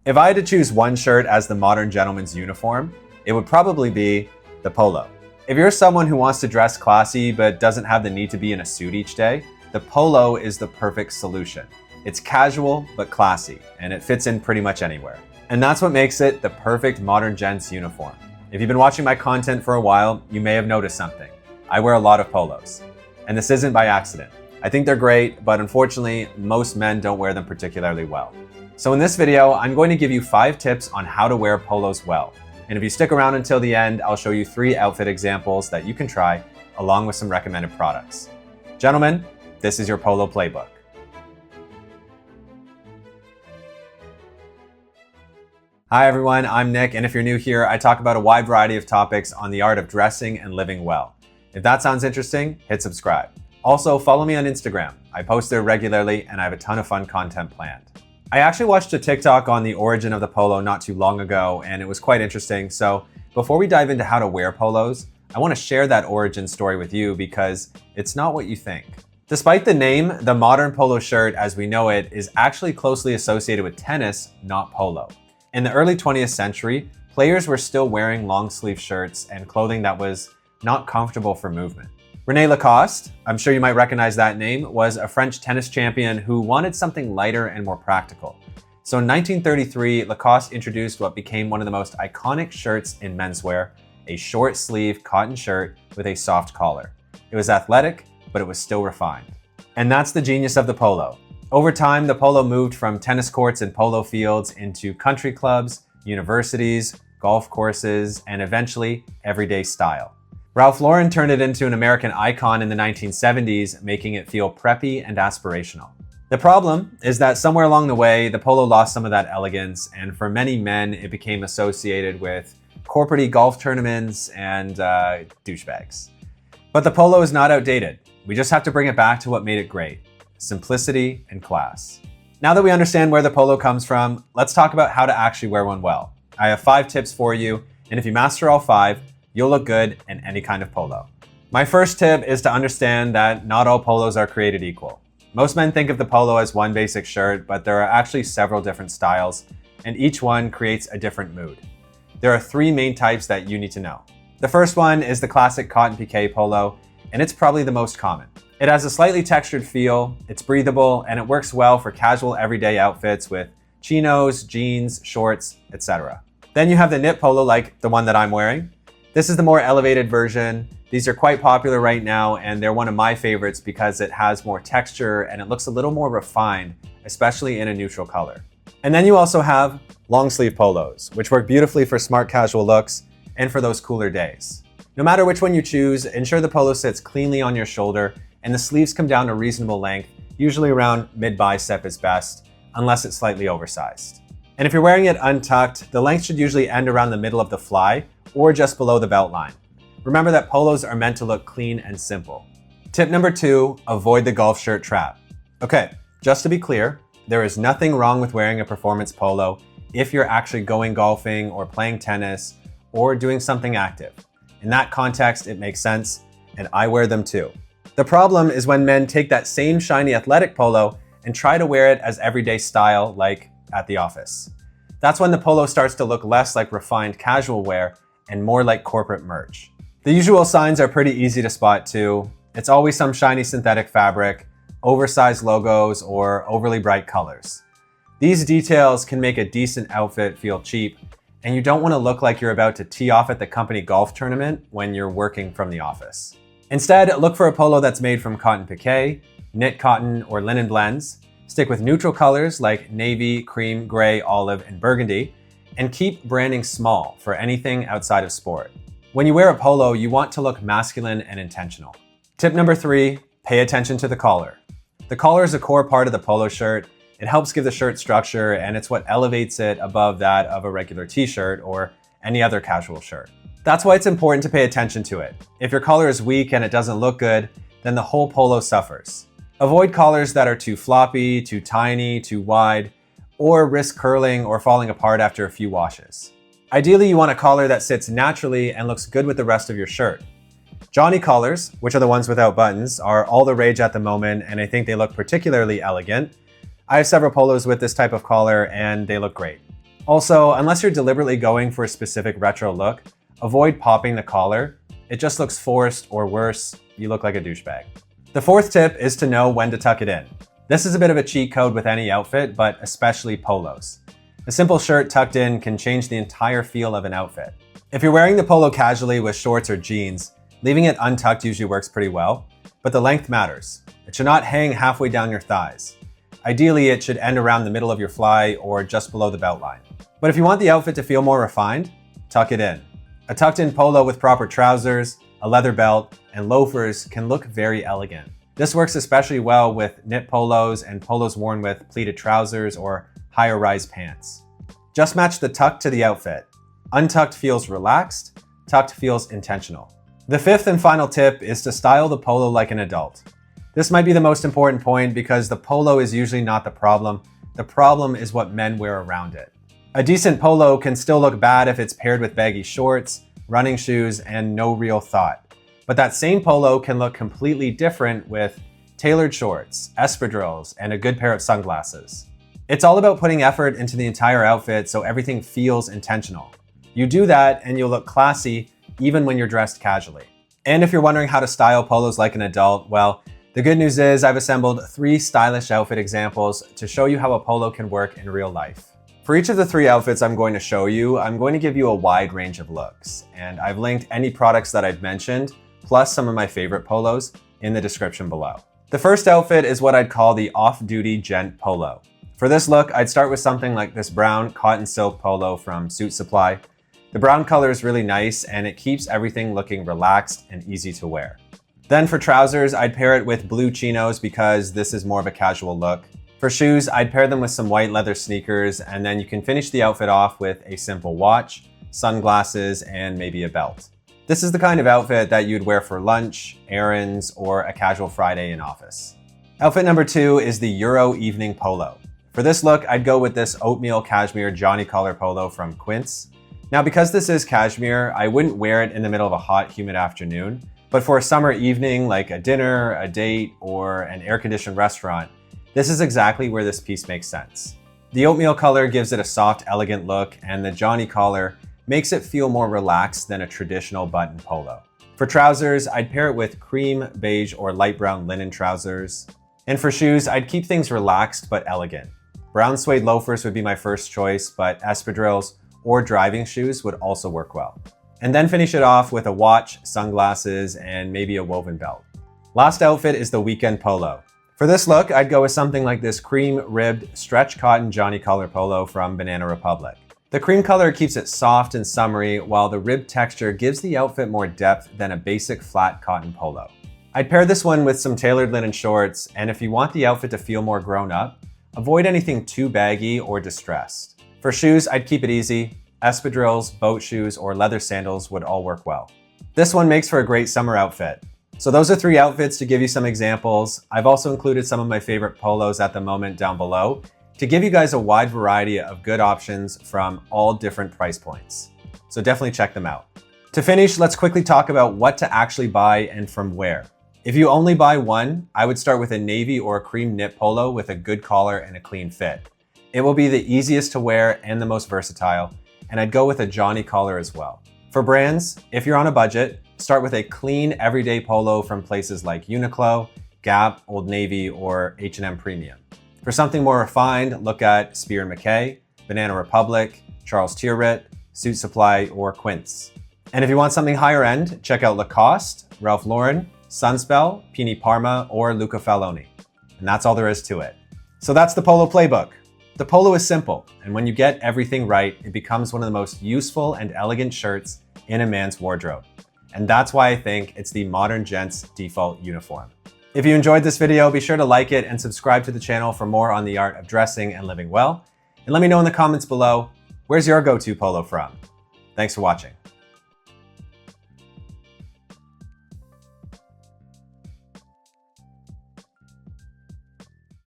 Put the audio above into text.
If I had to choose one shirt as the modern gentleman's uniform, it would probably be the polo. If you're someone who wants to dress classy but doesn't have the need to be in a suit each day, the polo is the perfect solution. It's casual but classy, and it fits in pretty much anywhere. And that's what makes it the perfect modern gents uniform. If you've been watching my content for a while, you may have noticed something. I wear a lot of polos. And this isn't by accident. I think they're great, but unfortunately, most men don't wear them particularly well. So in this video, I'm going to give you 5 tips on how to wear polos well. And if you stick around until the end, I'll show you 3 outfit examples that you can try, along with some recommended products. Gentlemen, this is your Polo Playbook. Hi everyone, I'm Nick, and if you're new here, I talk about a wide variety of topics on the art of dressing and living well. If that sounds interesting, hit subscribe. Also, follow me on Instagram. I post there regularly, and I have a ton of fun content planned. I actually watched a TikTok on the origin of the polo not too long ago, and it was quite interesting. So before we dive into how to wear polos, I want to share that origin story with you because it's not what you think. Despite the name, the modern polo shirt as we know it is actually closely associated with tennis, not polo. In the early 20th century, players were still wearing long sleeve shirts and clothing that was not comfortable for movement. René Lacoste, I'm sure you might recognize that name, was a French tennis champion who wanted something lighter and more practical. So in 1933, Lacoste introduced what became one of the most iconic shirts in menswear, a short sleeve cotton shirt with a soft collar. It was athletic, but it was still refined. And that's the genius of the polo. Over time, the polo moved from tennis courts and polo fields into country clubs, universities, golf courses, and eventually everyday style. Ralph Lauren turned it into an American icon in the 1970s, making it feel preppy and aspirational. The problem is that somewhere along the way, the polo lost some of that elegance, and for many men, it became associated with corporate-y golf tournaments and douchebags. But the polo is not outdated. We just have to bring it back to what made it great: simplicity and class. Now that we understand where the polo comes from, let's talk about how to actually wear one well. I have 5 tips for you, and if you master all 5, you'll look good in any kind of polo. My first tip is to understand that not all polos are created equal. Most men think of the polo as one basic shirt, but there are actually several different styles, and each one creates a different mood. There are 3 main types that you need to know. The first one is the classic cotton piqué polo, and it's probably the most common. It has a slightly textured feel, it's breathable, and it works well for casual everyday outfits with chinos, jeans, shorts, etc. Then you have the knit polo like the one that I'm wearing. This is the more elevated version. These are quite popular right now, and they're one of my favorites because it has more texture and it looks a little more refined, especially in a neutral color. And then you also have long sleeve polos, which work beautifully for smart casual looks and for those cooler days. No matter which one you choose, ensure the polo sits cleanly on your shoulder and the sleeves come down a reasonable length, usually around mid-bicep is best, unless it's slightly oversized. And if you're wearing it untucked, the length should usually end around the middle of the fly or just below the belt line. Remember that polos are meant to look clean and simple. Tip number 2, avoid the golf shirt trap. Okay, just to be clear, there is nothing wrong with wearing a performance polo if you're actually going golfing or playing tennis or doing something active. In that context, it makes sense, and I wear them too. The problem is when men take that same shiny athletic polo and try to wear it as everyday style, like at the office. That's when the polo starts to look less like refined casual wear and more like corporate merch. The usual signs are pretty easy to spot too. It's always some shiny synthetic fabric, oversized logos, or overly bright colors. These details can make a decent outfit feel cheap, and you don't want to look like you're about to tee off at the company golf tournament when you're working from the office. Instead, look for a polo that's made from cotton piqué, knit cotton, or linen blends. Stick with neutral colors like navy, cream, gray, olive, and burgundy, and keep branding small for anything outside of sport. When you wear a polo, you want to look masculine and intentional. Tip number 3, pay attention to the collar. The collar is a core part of the polo shirt. It helps give the shirt structure, and it's what elevates it above that of a regular t-shirt or any other casual shirt. That's why it's important to pay attention to it. If your collar is weak and it doesn't look good, then the whole polo suffers. Avoid collars that are too floppy, too tiny, too wide, or risk curling or falling apart after a few washes. Ideally, you want a collar that sits naturally and looks good with the rest of your shirt. Johnny collars, which are the ones without buttons, are all the rage at the moment, and I think they look particularly elegant. I have several polos with this type of collar and they look great. Also, unless you're deliberately going for a specific retro look, avoid popping the collar. It just looks forced, or worse, you look like a douchebag. The fourth tip is to know when to tuck it in. This is a bit of a cheat code with any outfit, but especially polos. A simple shirt tucked in can change the entire feel of an outfit. If you're wearing the polo casually with shorts or jeans, leaving it untucked usually works pretty well, but the length matters. It should not hang halfway down your thighs. Ideally, it should end around the middle of your fly or just below the belt line. But if you want the outfit to feel more refined, tuck it in. A tucked-in polo with proper trousers, a leather belt, and loafers can look very elegant. This works especially well with knit polos and polos worn with pleated trousers or higher rise pants. Just match the tuck to the outfit. Untucked feels relaxed, tucked feels intentional. The fifth and final tip is to style the polo like an adult. This might be the most important point because the polo is usually not the problem. The problem is what men wear around it. A decent polo can still look bad if it's paired with baggy shorts, running shoes, and no real thought. But that same polo can look completely different with tailored shorts, espadrilles, and a good pair of sunglasses. It's all about putting effort into the entire outfit so everything feels intentional. You do that and you'll look classy even when you're dressed casually. And if you're wondering how to style polos like an adult, well, the good news is I've assembled 3 stylish outfit examples to show you how a polo can work in real life. For each of the 3 outfits I'm going to show you, I'm going to give you a wide range of looks, and I've linked any products that I've mentioned, plus some of my favorite polos, in the description below. The first outfit is what I'd call the off-duty gent polo. For this look, I'd start with something like this brown cotton silk polo from Suit Supply. The brown color is really nice, and it keeps everything looking relaxed and easy to wear. Then for trousers, I'd pair it with blue chinos because this is more of a casual look. For shoes, I'd pair them with some white leather sneakers, and then you can finish the outfit off with a simple watch, sunglasses, and maybe a belt. This is the kind of outfit that you'd wear for lunch, errands, or a casual Friday in office. Outfit number 2 is the Euro evening polo. For this look, I'd go with this oatmeal cashmere Johnny collar polo from Quince. Now, because this is cashmere, I wouldn't wear it in the middle of a hot, humid afternoon, but for a summer evening like a dinner, a date, or an air-conditioned restaurant, this is exactly where this piece makes sense. The oatmeal color gives it a soft, elegant look, and the Johnny collar makes it feel more relaxed than a traditional button polo. For trousers, I'd pair it with cream, beige, or light brown linen trousers. And for shoes, I'd keep things relaxed but elegant. Brown suede loafers would be my first choice, but espadrilles or driving shoes would also work well. And then finish it off with a watch, sunglasses, and maybe a woven belt. Last outfit is the weekend polo. For this look, I'd go with something like this cream ribbed stretch cotton Johnny collar polo from Banana Republic. The cream color keeps it soft and summery, while the ribbed texture gives the outfit more depth than a basic flat cotton polo. I'd pair this one with some tailored linen shorts, and if you want the outfit to feel more grown up, avoid anything too baggy or distressed. For shoes, I'd keep it easy. Espadrilles, boat shoes, or leather sandals would all work well. This one makes for a great summer outfit. So those are 3 outfits to give you some examples. I've also included some of my favorite polos at the moment down below to give you guys a wide variety of good options from all different price points. So definitely check them out. To finish, let's quickly talk about what to actually buy and from where. If you only buy one, I would start with a navy or a cream knit polo with a good collar and a clean fit. It will be the easiest to wear and the most versatile, and I'd go with a Johnny collar as well. For brands, if you're on a budget, start with a clean everyday polo from places like Uniqlo, Gap, Old Navy, or H&M Premium. For something more refined, look at Spear & Mackay, Banana Republic, Charles Tyrwhitt, Suit Supply, or Quince. And if you want something higher end, check out Lacoste, Ralph Lauren, Sunspell, Pini Parma, or Luca Faloni. And that's all there is to it. So that's the Polo Playbook. The polo is simple, and when you get everything right, it becomes one of the most useful and elegant shirts in a man's wardrobe. And that's why I think it's the modern gent's default uniform. If you enjoyed this video, be sure to like it and subscribe to the channel for more on the art of dressing and living well. And let me know in the comments below, where's your go-to polo from? Thanks for watching.